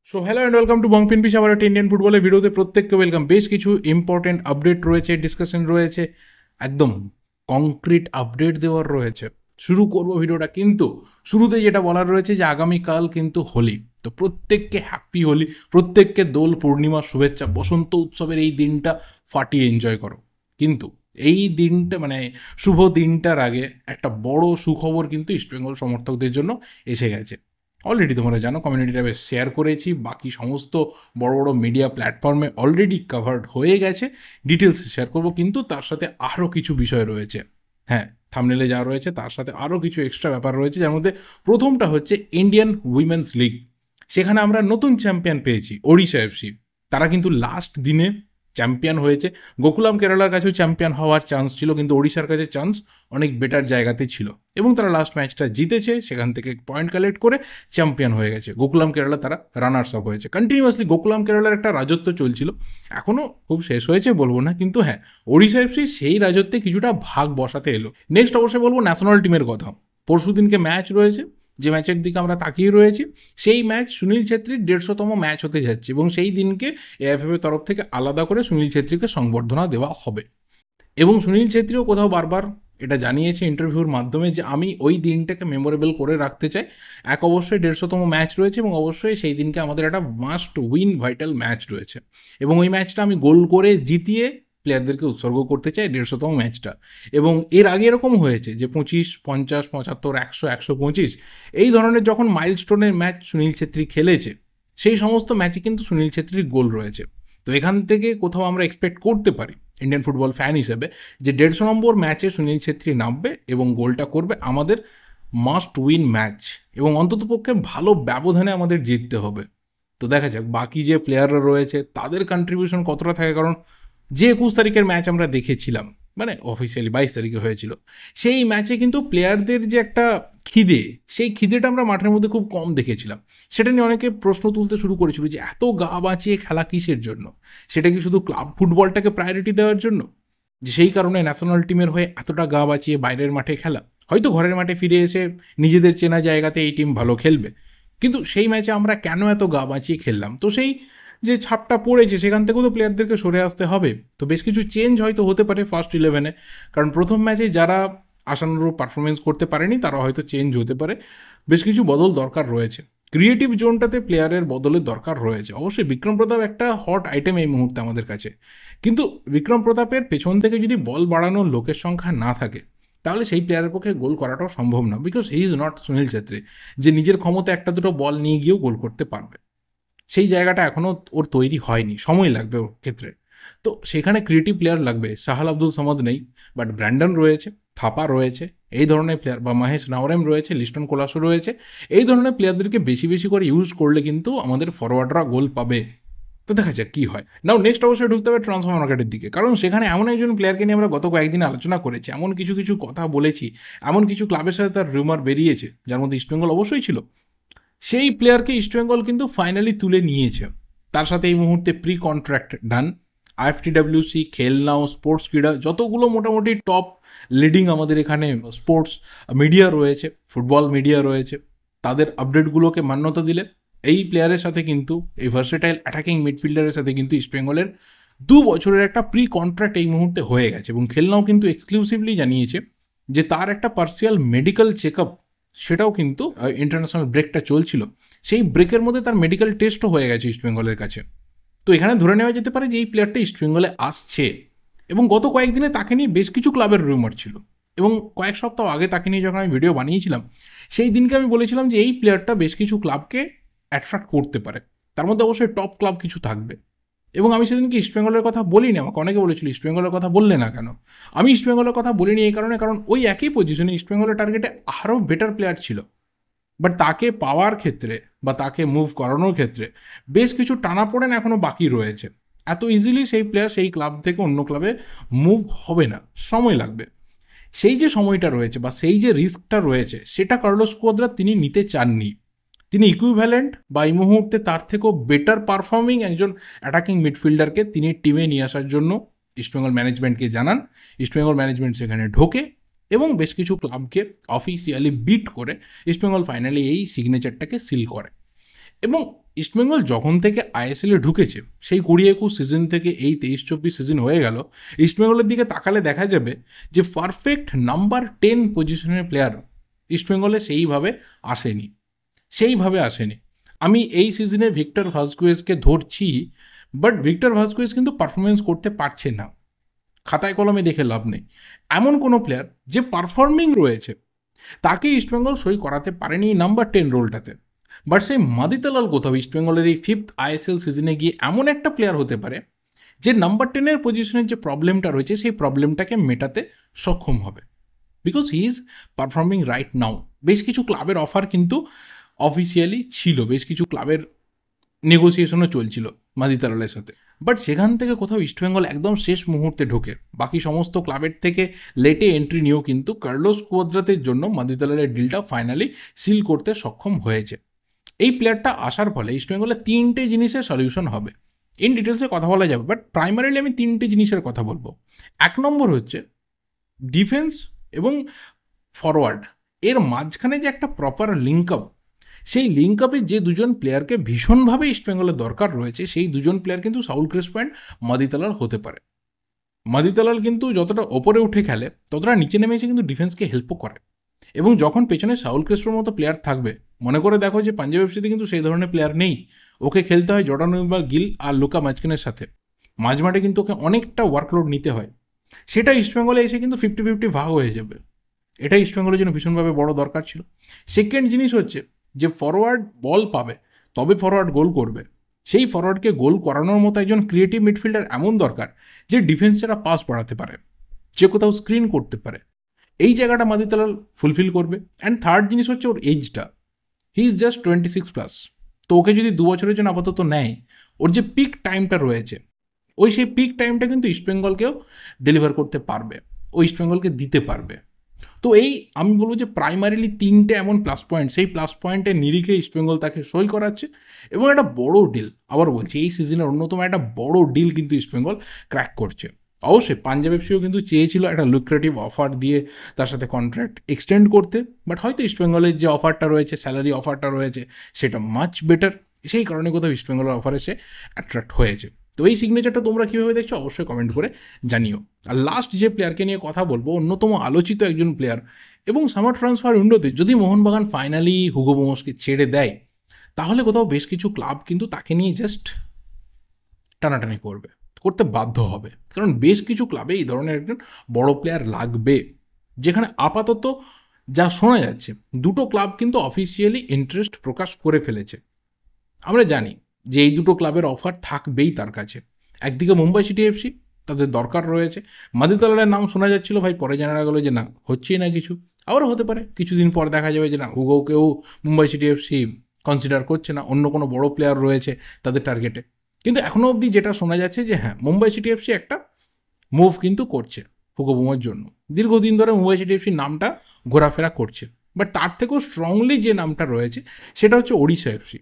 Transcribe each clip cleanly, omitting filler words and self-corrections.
So hello and welcome to বংপিন পিস, আবার একটা ইন্ডিয়ান ফুটবলের ভিডিওতে প্রত্যেককে ওয়েলকাম। বেশ কিছু ইম্পর্টেন্ট আপডেট রয়েছে, ডিসকাশন রয়েছে, একদম কংক্রিট আপডেট দেওয়ার রয়েছে। শুরু করব ভিডিওটা, কিন্তু শুরুতে যেটা বলার রয়েছে যে আগামীকাল কিন্তু হোলি। তো প্রত্যেককে হ্যাপি হোলি, প্রত্যেককে দোল পূর্ণিমার শুভেচ্ছা। বসন্ত উৎসবের এই দিনটা ফাটিয়ে এনজয় করো। কিন্তু এই দিনটা শুভ দিনটার আগে একটা বড় সুখবর কিন্তু ইস্টবেঙ্গল সমর্থকদের জন্য এসে গেছে। অলরেডি তোমরা জানো, কমিউনিটি ট্যাবে শেয়ার করেছি, বাকি সমস্ত বড় বড় মিডিয়া প্ল্যাটফর্মে অলরেডি কভার্ড হয়ে গেছে। ডিটেলস শেয়ার করব, কিন্তু তার সাথে আরও কিছু বিষয় রয়েছে। হ্যাঁ, থাম্বনেলে যা রয়েছে তার সাথে আরও কিছু এক্সট্রা ব্যাপার রয়েছে, যার মধ্যে প্রথমটা হচ্ছে ইন্ডিয়ান উইমেন্স লিগ। সেখানে আমরা নতুন চ্যাম্পিয়ন পেয়েছি, ওড়িশা এফসি। তারা কিন্তু লাস্ট দিনে চ্যাম্পিয়ন হয়েছে। গোকুলাম কেরালার কাছেও চ্যাম্পিয়ন হওয়ার চান্স ছিল, কিন্তু ওড়িশার কাছে চান্স অনেক বেটার জায়গাতে ছিল, এবং তারা লাস্ট ম্যাচটা জিতেছে। সেখান থেকে পয়েন্ট কালেক্ট করে চ্যাম্পিয়ন হয়ে গেছে। গোকুলাম কেরালা তারা রানার্স আপ হয়েছে। কন্টিনিউয়াসলি গোকুলাম কেরালার একটা রাজত্ব চলছিল, এখনও খুব শেষ হয়েছে বলবো না, কিন্তু হ্যাঁ, ওড়িশা এফসি সেই রাজত্বে কিছুটা ভাগ বসাতে এলো। নেক্সট অবশ্যই বলবো ন্যাশনাল টিমের কথা। পরশু দিনকে ম্যাচ রয়েছে, যে ম্যাচের দিকে আমরা তাকিয়ে রয়েছি, সেই ম্যাচ সুনীল ছেত্রীর 150তম ম্যাচ হতে যাচ্ছে, এবং সেই দিনকে এএফএফ এর তরফ থেকে আলাদা করে সুনীল ছেত্রীকে সংবর্ধনা দেওয়া হবে। এবং সুনীল ছেত্রীও কোথাও বারবার এটা জানিয়েছে ইন্টারভিউর মাধ্যমে যে আমি ওই দিনটাকে মেমোরেবল করে রাখতে চাই। অবশ্যই 150তম ম্যাচ রয়েছে, এবং অবশ্যই সেই দিনকে আমাদের একটা মাস্ট উইন ভাইটাল ম্যাচ রয়েছে, এবং ওই ম্যাচটা আমি গোল করে জিতিয়ে প্লেয়ারদেরকে উৎসর্গ করতে চাই 150তম ম্যাচটা। এবং এর আগে এরকম হয়েছে যে 25, 50, 75, 100, 125 এই ধরনের যখন মাইলস্টোনের ম্যাচ সুনীল ছেত্রী খেলেছে, সেই সমস্ত ম্যাচে কিন্তু সুনীল ছেত্রীর গোল রয়েছে। তো এখান থেকে কোথাও আমরা এক্সপেক্ট করতে পারি ইন্ডিয়ান ফুটবল ফ্যান হিসেবে যে 150 নম্বর ম্যাচে সুনীল ছেত্রী নামবে এবং গোলটা করবে আমাদের মাস্ট উইন ম্যাচ, এবং অন্ততপক্ষে ভালো ব্যবধানে আমাদের জিততে হবে। তো দেখা যাক বাকি যে প্লেয়াররা রয়েছে তাদের কন্ট্রিবিউশন কতটা থাকে, কারণ যে 21 তারিখের ম্যাচ আমরা দেখেছিলাম, অফিসিয়ালি 22 তারিখে হয়েছিল, সেই ম্যাচে কিন্তু প্লেয়ারদের যে একটা খিদে, সেই খিদেটা আমরা মাঠের মধ্যে খুব কম দেখেছিলাম। সেটা নিয়ে অনেকে প্রশ্ন তুলতে শুরু করেছিল যে এত গা বাঁচিয়ে খেলা কিসের জন্য? সেটা কি শুধু ক্লাব ফুটবলটাকে প্রায়োরিটি দেওয়ার জন্য, যে সেই কারণে ন্যাশনাল টিমের হয়ে এতটা গা বাঁচিয়ে বাইরের মাঠে খেলা? হয়তো ঘরের মাঠে ফিরে এসে নিজেদের চেনা জায়গাতে এই টিম ভালো খেলবে, কিন্তু সেই ম্যাচে আমরা কেন এত গা বাঁচিয়ে খেললাম? তো সেই যে ছাপটা পড়েছে সেখান থেকেও তো প্লেয়ারদেরকে সরে আসতে হবে। তো বেশ কিছু চেঞ্জ হয়তো হতে পারে ফার্স্ট 11-এ, কারণ প্রথম ম্যাচে যারা আশানুরূপ পারফরমেন্স করতে পারেনি তারা হয়তো চেঞ্জ হতে পারে। বেশ কিছু বদল দরকার রয়েছে। ক্রিয়েটিভ জোনটাতে প্লেয়ারের বদলের দরকার রয়েছে। অবশ্যই বিক্রম প্রতাপ একটা হট আইটেম এই মুহূর্তে আমাদের কাছে, কিন্তু বিক্রম প্রতাপের পেছন থেকে যদি বল বাড়ানোর লোকের সংখ্যা না থাকে, তাহলে সেই প্লেয়ারের পক্ষে গোল করাটাও সম্ভব না, because he is not Sunil Chhetri, যে নিজের ক্ষমতা একটা দুটো বল নিয়ে গিয়েও গোল করতে পারবে। সেই জায়গাটা এখনও ওর তৈরি হয়নি, সময় লাগবে ওর ক্ষেত্রে। তো সেখানে ক্রিয়েটিভ প্লেয়ার লাগবে। সাহাল আব্দুল সামাদ নেই, বাট ব্র্যান্ডন রয়েছে, থাপা রয়েছে, এই ধরনের প্লেয়ার, বা মহেশ নাওরেম রয়েছে, লিস্টন কোলাসো রয়েছে। এই ধরনের প্লেয়ারদেরকে বেশি বেশি করে ইউজ করলে কিন্তু আমাদের ফরওয়ার্ডরা গোল পাবে। তো দেখা যাক কী হয়। নাও নেক্সট অবশ্যই ঢুকতে হবে ট্রান্সফার মার্কেটের দিকে, কারণ সেখানে এমন একজন প্লেয়ারকে নিয়ে আমরা গত কয়েকদিন আলোচনা করেছি, এমন কিছু কিছু কথা বলেছি, এমন কিছু ক্লাবের সাথে তার রিউমার বেরিয়েছে, যার মধ্যে ইস্টবেঙ্গল অবশ্যই ছিল। সেই প্লেয়ারকে ইস্টবেঙ্গল কিন্তু ফাইনালি তুলে নিয়েছে। তার সাথে এই মুহূর্তে প্রি কন্ট্রাক্ট ডান। আইএফটিডাব্লিউসি, খেলনাও, স্পোর্টস ক্রীড়া, যতগুলো মোটামুটি টপ লিডিং আমাদের এখানে স্পোর্টস মিডিয়া রয়েছে, ফুটবল মিডিয়া রয়েছে, তাদের আপডেটগুলোকে মান্যতা দিলে এই প্লেয়ারের সাথে কিন্তু, এই ভার্সেটাইল অ্যাটাকিং মিডফিল্ডারের সাথে কিন্তু ইস্টবেঙ্গলের 2 বছরের একটা প্রি কন্ট্রাক্ট এই মুহূর্তে হয়ে গেছে। এবং খেলনাও কিন্তু এক্সক্লুসিভলি জানিয়েছে যে তার একটা পার্সিয়াল মেডিকেল চেক আপ, সেটাও কিন্তু ইন্টারন্যাশনাল ব্রেকটা চলছিল, সেই ব্রেকের মধ্যে তার মেডিকেল টেস্টও হয়ে গেছে ইস্টবেঙ্গলের কাছে। তো এখানে ধরে নেওয়া যেতে পারে যে এই প্লেয়ারটা ইস্টবেঙ্গলে আসছে। এবং গত কয়েকদিনে তাকে নিয়ে বেশ কিছু ক্লাবের রুমার ছিল, এবং কয়েক সপ্তাহ আগে তাকে নিয়ে যখন আমি ভিডিও বানিয়েছিলাম, সেই দিনকে আমি বলেছিলাম যে এই প্লেয়ারটা বেশ কিছু ক্লাবকে অ্যাট্রাক্ট করতে পারে, তার মধ্যে অবশ্যই টপ ক্লাব কিছু থাকবে। এবং আমি সেদিনকে ইস্টবেঙ্গলের কথা বলিনি, আমাকে অনেকে বলেছিল ইস্টবেঙ্গলের কথা বললে না কেন। আমি ইস্টবেঙ্গলের কথা বলিনি এই কারণে, কারণ ওই একই পজিশনে ইস্টবেঙ্গলের টার্গেটে আরও বেটার প্লেয়ার ছিল, বাট তাকে পাওয়ার ক্ষেত্রে বা তাকে মুভ করানোর ক্ষেত্রে বেশ কিছু টানাপোড়েন এখনও বাকি রয়েছে। এত ইজিলি সেই প্লেয়ার সেই ক্লাব থেকে অন্য ক্লাবে মুভ হবে না, সময় লাগবে। সেই যে সময়টা রয়েছে বা সেই যে রিস্কটা রয়েছে, সেটা কার্লোস কুয়াদ্রা তিনি নিতে চাননি। তিনি ইকুইভ্যালেন্ট বা এই মুহূর্তে তার থেকেও বেটার পারফর্মিং একজন অ্যাটাকিং মিডফিল্ডারকে তিনি টিমে নিয়ে আসার জন্য ইস্টবেঙ্গল ম্যানেজমেন্টকে জানান। ইস্টবেঙ্গল ম্যানেজমেন্ট সেখানে ঢোকে এবং বেশ কিছু ক্লাবকে অফিসিয়ালি বিট করে ইস্টবেঙ্গল ফাইনালি এই সিগনেচারটাকে সিল করে। এবং ইস্টবেঙ্গল যখন থেকে আইএসএলে ঢুকেছে সেই 20-21 সিজন থেকে এই 23-24 সিজন হয়ে গেল, ইস্টবেঙ্গলের দিকে তাকালে দেখা যাবে যে পারফেক্ট নাম্বার 10 পজিশনের প্লেয়ার ইস্টবেঙ্গলে সেইভাবে আসেনি। আমি এই সিজনে ভিক্টর ভাস্কুয়েজকে ধরছি, বাট ভিক্টর ভাস্কুয়েজ কিন্তু পারফরমেন্স করতে পারছে না। খাতায় কলমে দেখে লাভ নেই। এমন কোনো প্লেয়ার যে পারফর্মিং রয়েছে তাকে ইস্টবেঙ্গল সই করাতে পারেনি নাম্বার 10 রোলটাতে। বাট সেই মাদিতালাল কোথাও ইস্টবেঙ্গলের এই 5th আইএসএল সিজনে গিয়ে এমন একটা প্লেয়ার হতে পারে যে নাম্বার 10-এর পজিশনের যে প্রবলেমটা রয়েছে সেই প্রবলেমটাকে মেটাতে সক্ষম হবে, because he is performing right now. বেশ কিছু ক্লাবের অফার কিন্তু অফিসিয়ালি ছিল, বেশ কিছু ক্লাবের নেগোসিয়েশনও চলছিল মাদিতালালের সাথে, বাট সেখান থেকে কোথাও ইস্টবেঙ্গল একদম শেষ মুহূর্তে ঢোকে বাকি সমস্ত ক্লাবের থেকে লেটে এন্ট্রি নিয়েও কিন্তু কার্লোস কুয়াদ্রাতের জন্য মাদিতালালের ডিলটা ফাইনালি সিল করতে সক্ষম হয়েছে। এই প্লেয়ারটা আসার ফলে ইস্টবেঙ্গলের 3টে জিনিসের সলিউশন হবে। ইন ডিটেলসে কথা বলা যাবে, বাট প্রাইমারিলি আমি 3টে জিনিসের কথা বলবো। 1 নম্বর হচ্ছে ডিফেন্স এবং ফরওয়ার্ড, এর মাঝখানে যে একটা প্রপার লিঙ্ক আপ, সেই লিঙ্ক আপে যে দুজন প্লেয়ারকে ভীষণভাবে ইস্টবেঙ্গলের দরকার রয়েছে সেই দুজন প্লেয়ার কিন্তু সাউল ক্রিস্পো অ্যান্ড মাদিতালাল হতে পারে। মাদিতালাল কিন্তু যতটা ওপরে উঠে খেলে ততটা নিচে নেমে এসে কিন্তু ডিফেন্সকে হেল্পও করে, এবং যখন পেছনে সাউল ক্রিস্পোর মতো প্লেয়ার থাকবে, মনে করে দেখো যে পাঞ্জাব এফসিতে কিন্তু সেই ধরনের প্লেয়ার নেই, ওকে খেলতে হয় জর্ডান বা গিল আর লুকা ম্যাচকিনের সাথে, মাঝমাঠে কিন্তু ওকে অনেকটা ওয়ার্কলোড নিতে হয়। সেটা ইস্টবেঙ্গলে এসে কিন্তু 50-50 ভাগ হয়ে যাবে। এটা ইস্টবেঙ্গলের জন্য ভীষণভাবে বড় দরকার ছিল। সেকেন্ড জিনিস হচ্ছে যে ফরওয়ার্ড বল পাবে তবে ফরওয়ার্ড গোল করবে, সেই ফরওয়ার্ডকে গোল করানোর মতো একজন ক্রিয়েটিভ মিডফিল্ডার এমন দরকার যে ডিফেন্স ছাড়া পাস বাড়াতে পারে, যে কোথাও স্ক্রিন করতে পারে। এই জায়গাটা মাদিতালাল ফুলফিল করবে। অ্যান্ড থার্ড জিনিস হচ্ছে ওর এজটা, হি ইজ জাস্ট 26+। তো ওকে যদি 2 বছরের জন্য আপাতত নেয়, ওর যে পিক টাইমটা রয়েছে সেই পিক টাইমটা কিন্তু ইস্টবেঙ্গলকেও ডেলিভার করতে পারবে, ও ইস্টবেঙ্গলকে দিতে পারবে। তো এই আমি বলবো যে প্রাইমারিলি 3টে এমন প্লাস পয়েন্ট, সেই প্লাস পয়েন্টের নিরিখে ইস্টবেঙ্গল তাকে সই করাচ্ছে, এবং একটা বড় ডিল, আবার বলছি এই সিজনের অন্যতম একটা বড় ডিল কিন্তু ইস্টবেঙ্গল ক্র্যাক করছে। অবশ্যই পাঞ্জাব এফসিও কিন্তু চেয়েছিল একটা লুক্রেটিভ অফার দিয়ে তার সাথে কন্ট্রাক্ট এক্সটেন্ড করতে, বাট হয়তো ইস্টবেঙ্গলের যে অফারটা রয়েছে, স্যালারি অফারটা রয়েছে, সেটা মাচ বেটার, সেই কারণে কোথাও ইস্টবেঙ্গলের অফারে সে অ্যাট্রাক্ট হয়েছে। তো এই সিগনেচারটা তোমরা কীভাবে দেখছো অবশ্যই কমেন্ট করে জানিও। আর লাস্ট যে প্লেয়ারকে নিয়ে কথা বলবো, অন্যতম আলোচিত একজন প্লেয়ার, এবং সামার ট্রান্সফার উইন্ডোতে যদি মোহনবাগান ফাইনালি হুগো বোমসকে ছেড়ে দেয়, তাহলে কোথাও বেশ কিছু ক্লাব কিন্তু তাকে নিয়ে জাস্ট টানাটানি করতে বাধ্য হবে, কারণ বেশ কিছু ক্লাবে এই ধরনের একজন বড় প্লেয়ার লাগবে। যেখানে আপাতত যা শোনা যাচ্ছে, 2টো ক্লাব কিন্তু অফিসিয়ালি ইন্টারেস্ট প্রকাশ করে ফেলেছে। আমরা জানি যে এই 2টো ক্লাবের অফার থাকবেই তার কাছে। একদিকে মুম্বাই সিটি এফসি, তাদের দরকার রয়েছে। মাদিতালালের নাম শোনা যাচ্ছিল, ভাই পরে জানা গেলো যে না, হচ্ছেই না কিছু। আবারও হতে পারে কিছুদিন পর দেখা যাবে যে না, হুগোকেও মুম্বাই সিটি এফসি কনসিডার করছে না, অন্য কোনো বড় প্লেয়ার রয়েছে তাদের টার্গেটে। কিন্তু এখনও অবধি যেটা শোনা যাচ্ছে যে হ্যাঁ, মুম্বাই সিটি এফসি একটা মুভ কিন্তু করছে হুগো বোমোর জন্য। দীর্ঘদিন ধরে মুম্বাই সিটি এফসির নামটা ঘোরাফেরা করছে, বাট তার থেকেও স্ট্রংলি যে নামটা রয়েছে সেটা হচ্ছে ওড়িশা এফসি।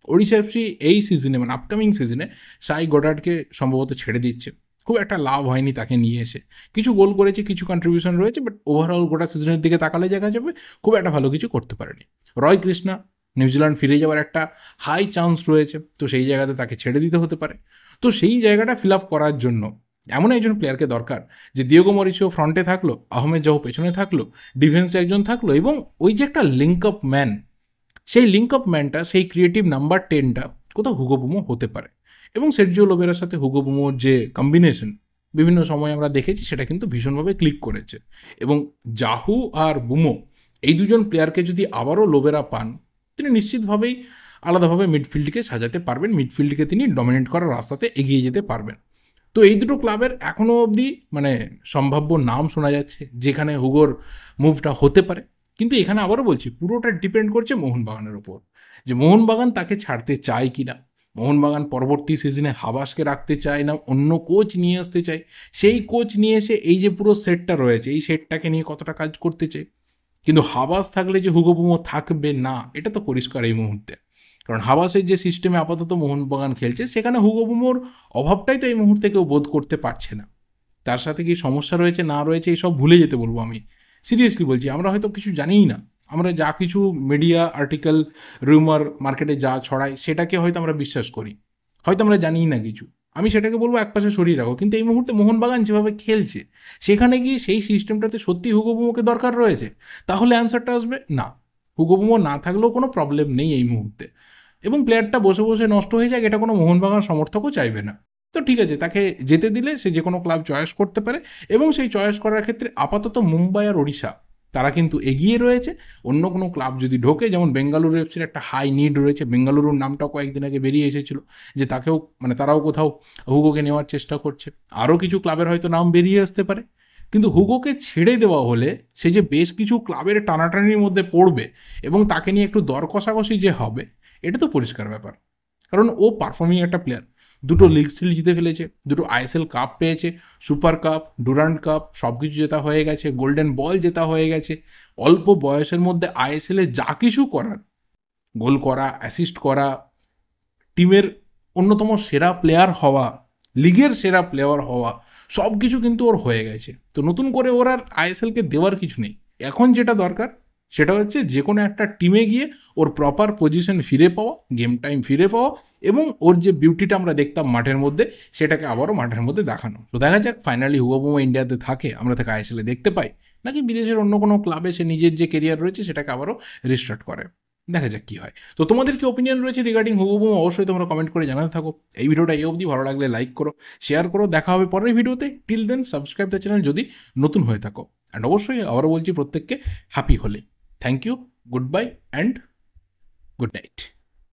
ওড়িশা এফসি এই সিজনে, মানে আপকামিং সিজনে, সাই গোডার্ডকে সম্ভবত ছেড়ে দিচ্ছে। খুব একটা লাভ হয়নি তাকে নিয়ে এসে, কিছু গোল করেছে, কিছু কন্ট্রিবিউশন রয়েছে, বাট ওভারঅল গোটা সিজনের দিকে তাকালে দেখা যাবে খুব একটা ভালো কিছু করতে পারেনি। রয় কৃষ্ণা নিউজিল্যান্ড ফিরে যাওয়ার একটা হাই চান্স রয়েছে, তো সেই জায়গাতে তাকে ছেড়ে দিতে হতে পারে। তো সেই জায়গাটা ফিল আপ করার জন্য এমন একজন প্লেয়ারকে দরকার যে দিয়েগো মরিচিও ফ্রন্টে থাকলো, আহমেদ জাহু পেছনে থাকলো, ডিফেন্সে একজন থাকলো, এবং ওই যে একটা লিঙ্ক আপ ম্যান, সেই লিঙ্ক আপ ম্যানটা, সেই ক্রিয়েটিভ নাম্বার 10টা কোথাও হুগো বুমো হতে পারে। এবং সের্জিও লোবেরার সাথে হুগো বুমোর যে কম্বিনেশন বিভিন্ন সময় আমরা দেখেছি, সেটা কিন্তু ভীষণভাবে ক্লিক করেছে। এবং জাহু আর বুমো এই দুজন প্লেয়ারকে যদি আবারও লোবেরা পান, তিনি নিশ্চিতভাবেই আলাদাভাবে মিডফিল্ডকে সাজাতে পারবেন, মিডফিল্ডকে তিনি ডমিনেট করার রাস্তাতে এগিয়ে যেতে পারবেন। তো এই দুটো ক্লাবের এখনও অবধি মানে সম্ভাব্য নাম শোনা যাচ্ছে যেখানে হুগোর মুভটা হতে পারে। কিন্তু এখানে আবারও বলছি, পুরোটা ডিপেন্ড করছে মোহনবাগানের ওপর, যে মোহনবাগান তাকে ছাড়তে চায় কি না, মোহনবাগান পরবর্তী সিজনে হাবাসকে রাখতে চায় না অন্য কোচ নিয়ে আসতে চায়, সেই কোচ নিয়ে এসে এই যে পুরো সেটটা রয়েছে এই সেটটাকে নিয়ে কতটা কাজ করতে চায়। কিন্তু হাবাস থাকলে যে হুগো বুমো থাকবে না, এটা তো পরিষ্কার এই মুহূর্তে। কারণ হাবাসের যে সিস্টেমে আপাতত মোহনবাগান খেলছে, সেখানে হুগো বুমোর অভাবটাই তো এই মুহূর্তে কেউ বোধ করতে পারছে না। তার সাথে কি সমস্যা রয়েছে না রয়েছে এইসব ভুলে যেতে বলবো আমি, সিরিয়াসলি বলছি। আমরা হয়তো কিছু জানিই না, আমরা যা কিছু মিডিয়া আর্টিকেল রিউমার মার্কেটে যা ছড়ায় সেটাকে হয়তো আমরা বিশ্বাস করি, হয়তো আমরা জানিই না কিছু। আমি সেটাকে বলবো একপাশে সরিয়ে রাখো। কিন্তু এই মুহূর্তে মোহনবাগান যেভাবে খেলছে সেখানে গিয়ে সেই সিস্টেমটাতে সত্যি হুগো বুমোকে দরকার রয়েছে? তাহলে অ্যান্সারটা আসবে না। হুগো বুমো না থাকলেও কোনো প্রবলেম নেই এই মুহূর্তে, এবং প্লেয়ারটা বসে বসে নষ্ট হয়ে যাক এটা কোনো মোহনবাগান সমর্থকও চাইবে না। তো ঠিক আছে, তাকে যেতে দিলে সে যে কোনো ক্লাব চয়েস করতে পারে, এবং সেই চয়েস করার ক্ষেত্রে আপাতত মুম্বাই আর ওড়িশা তারা কিন্তু এগিয়ে রয়েছে। অন্য কোনো ক্লাব যদি ঢোকে, যেমন বেঙ্গালুরু এফসির একটা হাই নিড রয়েছে, বেঙ্গালুরুর নামটাও কয়েকদিন আগে বেরিয়ে এসেছিল যে তাকেও মানে তারাও কোথাও হুগোকে নেওয়ার চেষ্টা করছে। আরও কিছু ক্লাবের হয়তো নাম বেরিয়ে আসতে পারে। কিন্তু হুগোকে ছেড়ে দেওয়া হলে সে যে বেশ কিছু ক্লাবের টানাটানির মধ্যে পড়বে এবং তাকে নিয়ে একটু দর কষাকষি যে হবে, এটা তো পরিষ্কার ব্যাপার। কারণ ও পারফর্মিং একটা প্লেয়ার, দুটো লিগ সিরিজ জিতে ফেলেছে, দুটো আইএসএল কাপ পেয়েছে, সুপার কাপ, ডুরান্ড কাপ সব কিছু জেতা হয়ে গেছে, গোল্ডেন বল জেতা হয়ে গেছে। অল্প বয়সের মধ্যে আইএসএলে যা কিছু করার, গোল করা, অ্যাসিস্ট করা, টিমের অন্যতম সেরা প্লেয়ার হওয়া, লিগের সেরা প্লেয়ার হওয়া, সব কিছু কিন্তু ওর হয়ে গেছে। তো নতুন করে ওর আর আইএসএলকে দেওয়ার কিছু নেই। এখন যেটা দরকার সেটা হচ্ছে যে কোনো একটা টিমে গিয়ে ওর প্রপার পজিশন ফিরে পাওয়া, গেম টাইম ফিরে পাওয়া, এবং ওর যে বিউটিটা আমরা দেখতাম মাঠের মধ্যে সেটাকে আবারও মাঠের মধ্যে দেখানো। তো দেখা যাক ফাইনালি হুগো বুমো ইন্ডিয়াতে থাকে, আমরা তাকে আইএসএলে দেখতে পাই, নাকি বিদেশের অন্য কোনো ক্লাবে সে নিজের যে কেরিয়ার রয়েছে সেটাকে আবারও রিস্টার্ট করে। দেখা যাক কী হয়। তো তোমাদের কি ওপিনিয়ন রয়েছে রিগার্ডিং হুগো বুমো, অবশ্যই তোমরা কমেন্ট করে জানাতে থাকো। এই ভিডিওটা এই অবধি, ভালো লাগলে লাইক করো, শেয়ার করো। দেখা হবে পরের ভিডিওতে। Till then subscribe the channel যদি নতুন হয়ে থাকো। অ্যান্ড অবশ্যই আবারও বলছি প্রত্যেককে happy Holi. Thank you, goodbye and good night.